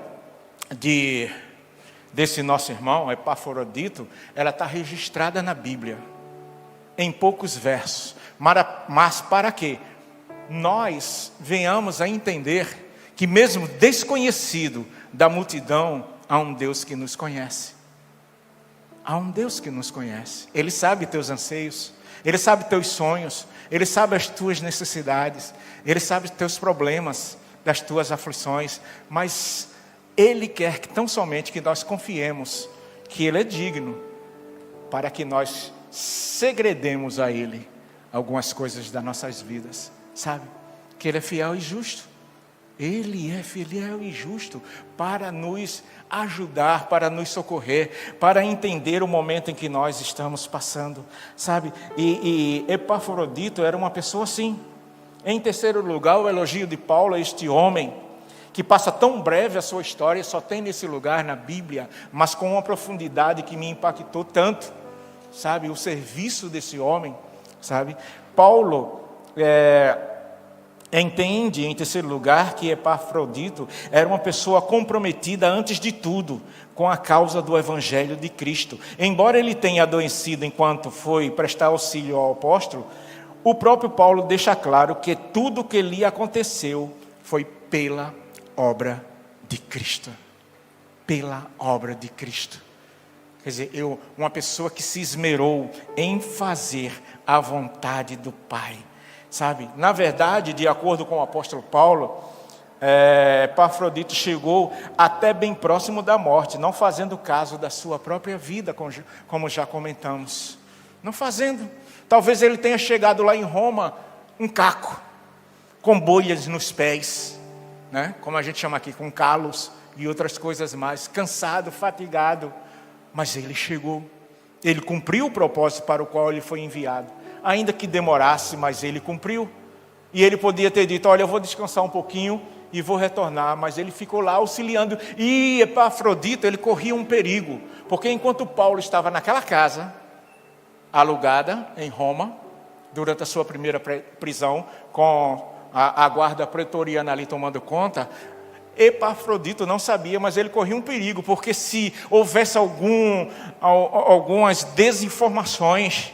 desse nosso irmão, Epafrodito, ela está registrada na Bíblia, em poucos versos. Mas para quê? Nós venhamos a entender que mesmo desconhecido da multidão, há um Deus que nos conhece. Há um Deus que nos conhece. Ele sabe teus anseios, Ele sabe teus sonhos, Ele sabe as tuas necessidades, Ele sabe teus problemas, das tuas aflições, mas Ele quer que tão somente que nós confiemos que Ele é digno, para que nós segredemos a Ele algumas coisas das nossas vidas, sabe? Que Ele é fiel e justo. Ele é fiel e justo para nos ajudar, para nos socorrer, para entender o momento em que nós estamos passando, sabe? E Epafrodito era uma pessoa assim. Em terceiro lugar, o elogio de Paulo a este homem, que passa tão breve a sua história, só tem nesse lugar na Bíblia, mas com uma profundidade que me impactou tanto, sabe? O serviço desse homem, sabe? Paulo entende, em terceiro lugar, que Epafrodito era uma pessoa comprometida, antes de tudo, com a causa do Evangelho de Cristo. Embora ele tenha adoecido enquanto foi prestar auxílio ao apóstolo, o próprio Paulo deixa claro que tudo o que lhe aconteceu foi pela obra de Cristo. Pela obra de Cristo. Quer dizer, uma pessoa que se esmerou em fazer a vontade do Pai. Sabe? Na verdade, de acordo com o apóstolo Paulo, Epafrodito chegou até bem próximo da morte, não fazendo caso da sua própria vida, como já comentamos. Não fazendo. Talvez ele tenha chegado lá em Roma, um caco, com bolhas nos pés, né? Como a gente chama aqui, com calos e outras coisas mais, cansado, fatigado. Mas ele chegou, ele cumpriu o propósito para o qual ele foi enviado. Ainda que demorasse, mas ele cumpriu. E ele podia ter dito, olha, eu vou descansar um pouquinho e vou retornar, mas ele ficou lá auxiliando. E Epafrodito, ele corria um perigo, porque enquanto Paulo estava naquela casa, alugada em Roma, durante a sua primeira prisão, com a guarda pretoriana ali tomando conta, Epafrodito não sabia, mas ele corria um perigo, porque se houvesse algumas desinformações,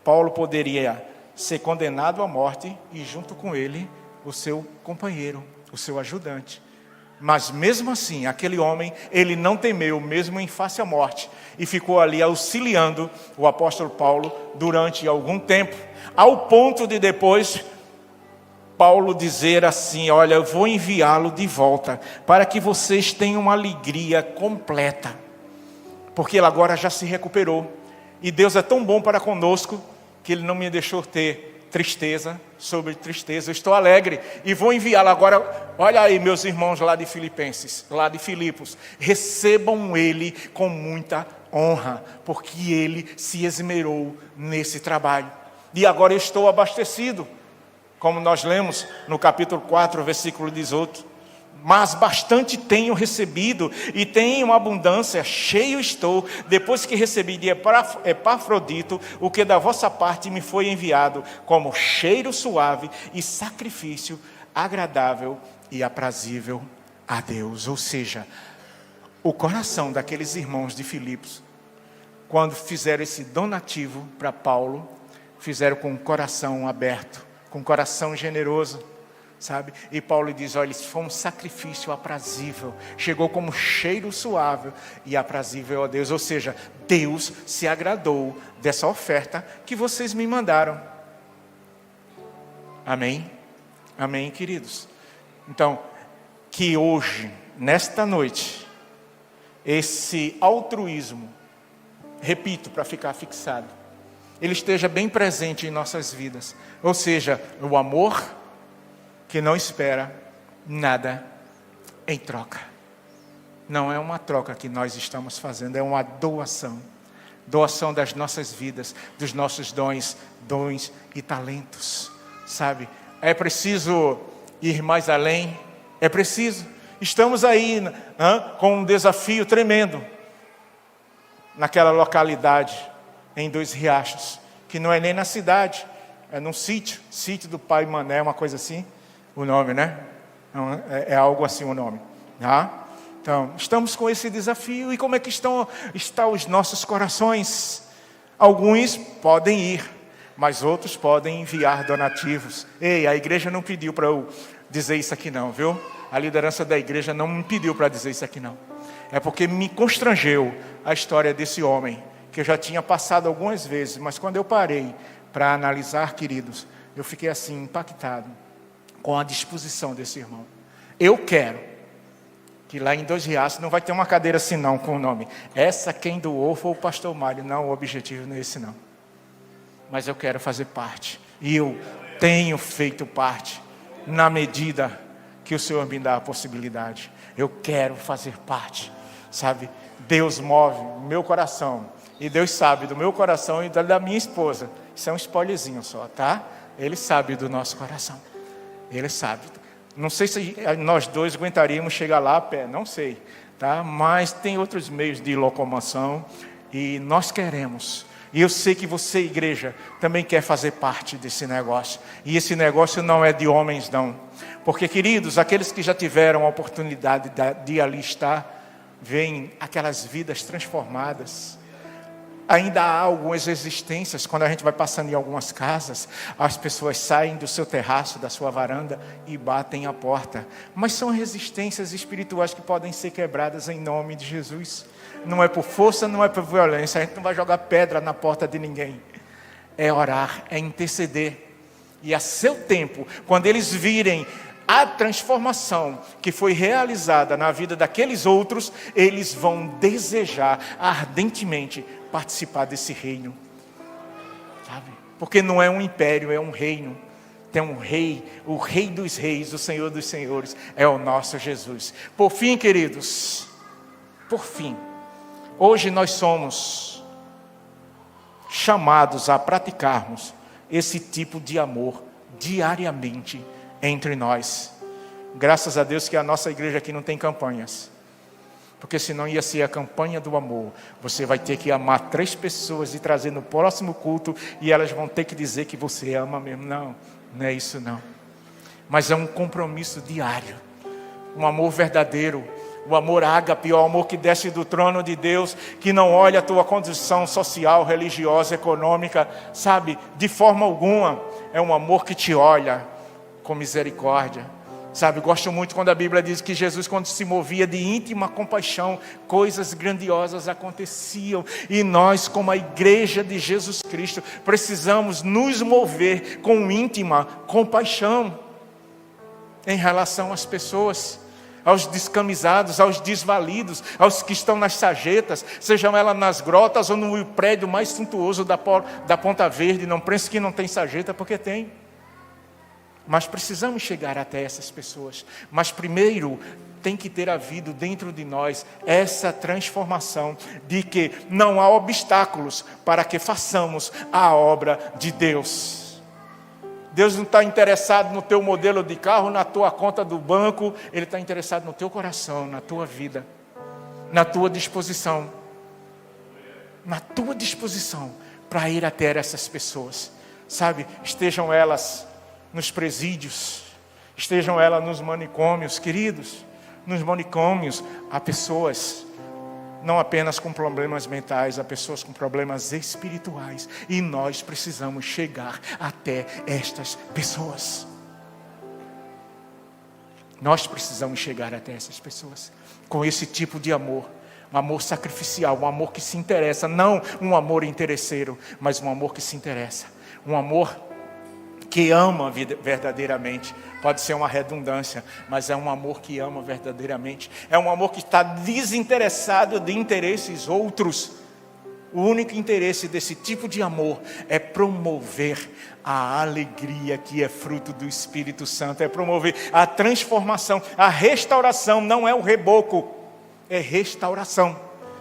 Paulo poderia ser condenado à morte e junto com ele o seu companheiro, o seu ajudante. Mas mesmo assim, aquele homem, ele não temeu, mesmo em face à morte, e ficou ali auxiliando o apóstolo Paulo durante algum tempo, ao ponto de depois Paulo dizer assim, olha, eu vou enviá-lo de volta, para que vocês tenham uma alegria completa, porque ele agora já se recuperou, e Deus é tão bom para conosco, que Ele não me deixou ter tristeza sobre tristeza, eu estou alegre, e vou enviá-lo agora. Olha aí meus irmãos lá de Filipenses, lá de Filipos, recebam ele com muita honra, porque ele se esmerou nesse trabalho, e agora eu estou abastecido, como nós lemos no capítulo 4, versículo 18, mas bastante tenho recebido, e tenho abundância, cheio estou, depois que recebi de Epafrodito, o que da vossa parte me foi enviado, como cheiro suave e sacrifício agradável e aprazível a Deus. Ou seja, o coração daqueles irmãos de Filipos, quando fizeram esse donativo para Paulo, fizeram com o coração aberto, com o coração generoso, sabe? E Paulo diz, olha, isso foi um sacrifício aprazível, chegou como cheiro suave e aprazível a Deus. Ou seja, Deus se agradou dessa oferta que vocês me mandaram. Amém? Amém, queridos? Então, que hoje, nesta noite, esse altruísmo, repito, para ficar fixado, ele esteja bem presente em nossas vidas. Ou seja, o amor que não espera nada em troca. Não é uma troca que nós estamos fazendo, é uma doação. Doação das nossas vidas, dos nossos dons e talentos, sabe? É preciso ir mais além, é preciso. Estamos aí com um desafio tremendo, naquela localidade, em Dois Riachos, que não é nem na cidade, é num sítio do Pai Mané, uma coisa assim, o nome, né? É algo assim o nome. Tá? Então, estamos com esse desafio, e como é que estão os nossos corações? Alguns podem ir, mas outros podem enviar donativos. Ei, a igreja não pediu para eu dizer isso aqui não, viu? A liderança da igreja não me pediu para dizer isso aqui não. É porque me constrangeu a história desse homem, que eu já tinha passado algumas vezes, mas quando eu parei para analisar, queridos, eu fiquei assim, impactado com a disposição desse irmão. Eu quero que lá em Dois Riachos não vai ter uma cadeira assim não, com o nome, essa quem doou foi o pastor Mário. Não, o objetivo não é esse não. Mas eu quero fazer parte, e eu tenho feito parte, na medida que o Senhor me dá a possibilidade. Eu quero fazer parte, sabe? Deus move o meu coração, e Deus sabe do meu coração e da minha esposa. Isso é um spoilerzinho só, tá? Ele sabe do nosso coração. Ele sabe. Não sei se nós dois aguentaríamos chegar lá a pé, não sei, tá? Mas tem outros meios de locomoção, e nós queremos. E eu sei que você, igreja, também quer fazer parte desse negócio. E esse negócio não é de homens, não. Porque, queridos, aqueles que já tiveram a oportunidade de ali estar, veem aquelas vidas transformadas. Ainda há algumas resistências, quando a gente vai passando em algumas casas, as pessoas saem do seu terraço, da sua varanda, e batem a porta. Mas são resistências espirituais que podem ser quebradas em nome de Jesus. Não é por força, não é por violência. A gente não vai jogar pedra na porta de ninguém. É orar, é interceder. E a seu tempo, quando eles virem a transformação que foi realizada na vida daqueles outros, eles vão desejar ardentemente participar desse reino. Sabe? Porque não é um império, é um reino. Tem um rei, o rei dos reis, o Senhor dos senhores, é o nosso Jesus. Por fim, queridos, por fim, hoje nós somos chamados a praticarmos esse tipo de amor diariamente entre nós. Graças a Deus que a nossa igreja aqui não tem campanhas, porque senão ia ser a campanha do amor. Você vai ter que amar 3 pessoas e trazer no próximo culto, e elas vão ter que dizer que você ama mesmo. Não é isso não. Mas é um compromisso diário, um amor verdadeiro, o amor ágape, o amor que desce do trono de Deus, que não olha a tua condição social, religiosa, econômica, sabe, de forma alguma. É um amor que te olha com misericórdia. Sabe, gosto muito quando a Bíblia diz que Jesus, quando se movia de íntima compaixão, coisas grandiosas aconteciam. E nós, como a igreja de Jesus Cristo, precisamos nos mover com íntima compaixão em relação às pessoas, aos descamisados, aos desvalidos, aos que estão nas sarjetas, sejam elas nas grotas ou no prédio mais suntuoso da Ponta Verde. Não pense que não tem sarjeta, porque tem. Mas precisamos chegar até essas pessoas. Mas primeiro tem que ter havido dentro de nós essa transformação de que não há obstáculos para que façamos a obra de Deus. Deus não está interessado no teu modelo de carro, na tua conta do banco. Ele está interessado no teu coração, na tua vida, na tua disposição. Na tua disposição para ir até essas pessoas. Sabe, estejam elas nos presídios, estejam elas nos manicômios, queridos. Nos manicômios há pessoas não apenas com problemas mentais, há pessoas com problemas espirituais, e nós precisamos chegar até estas pessoas. Nós precisamos chegar até essas pessoas com esse tipo de amor, um amor sacrificial, um amor que se interessa, não um amor interesseiro, mas um amor que se interessa, um amor que ama verdadeiramente. Pode ser uma redundância, mas é um amor que ama verdadeiramente. É um amor que está desinteressado de interesses outros. O único interesse desse tipo de amor é promover a alegria que é fruto do Espírito Santo, é promover a transformação, a restauração. Não é o reboco, é restauração.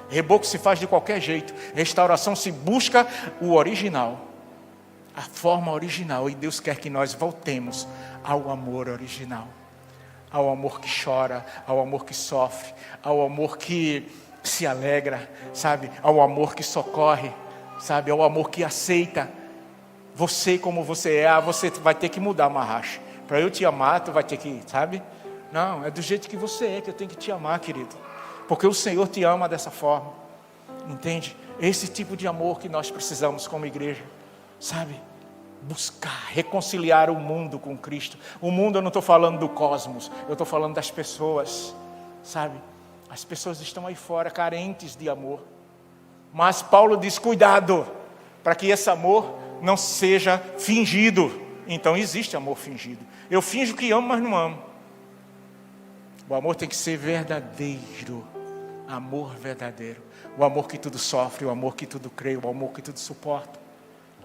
Reboco se faz de qualquer jeito, restauração se busca o original, a forma original, e Deus quer que nós voltemos ao amor original, ao amor que chora, ao amor que sofre, ao amor que se alegra, sabe, ao amor que socorre, sabe, ao amor que aceita você como você é. Você vai ter que mudar, Mahash, para eu te amar, tu vai ter que, sabe, não, é do jeito que você é que eu tenho que te amar, querido, porque o Senhor te ama dessa forma, entende? Esse tipo de amor que nós precisamos como igreja, sabe, buscar, reconciliar o mundo com Cristo. O mundo, eu não estou falando do cosmos, eu estou falando das pessoas, sabe, as pessoas estão aí fora carentes de amor, mas Paulo diz, cuidado, para que esse amor não seja fingido. Então existe amor fingido, eu finjo que amo, mas não amo. O amor tem que ser verdadeiro, amor verdadeiro, o amor que tudo sofre, o amor que tudo crê, o amor que tudo suporta.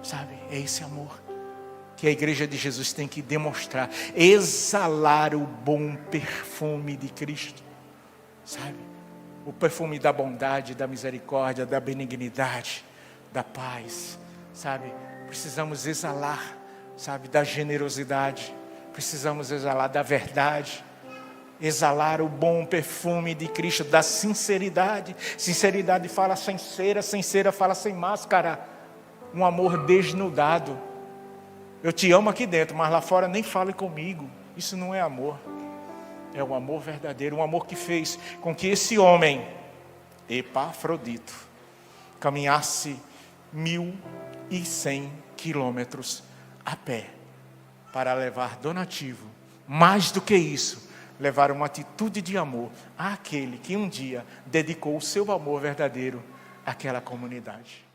Sabe, é esse amor que a igreja de Jesus tem que demonstrar, exalar o bom perfume de Cristo, sabe, o perfume da bondade, da misericórdia, da benignidade, da paz, sabe, precisamos exalar, sabe, da generosidade, precisamos exalar da verdade, exalar o bom perfume de Cristo, da sinceridade. Sinceridade fala sem cera, sem cera fala sem máscara. Um amor desnudado. Eu te amo aqui dentro, mas lá fora nem fale comigo. Isso não é amor. É um amor verdadeiro, um amor que fez com que esse homem, Epafrodito, caminhasse 1.100 quilômetros a pé para levar donativo. Mais do que isso, levar uma atitude de amor àquele que um dia dedicou o seu amor verdadeiro àquela comunidade.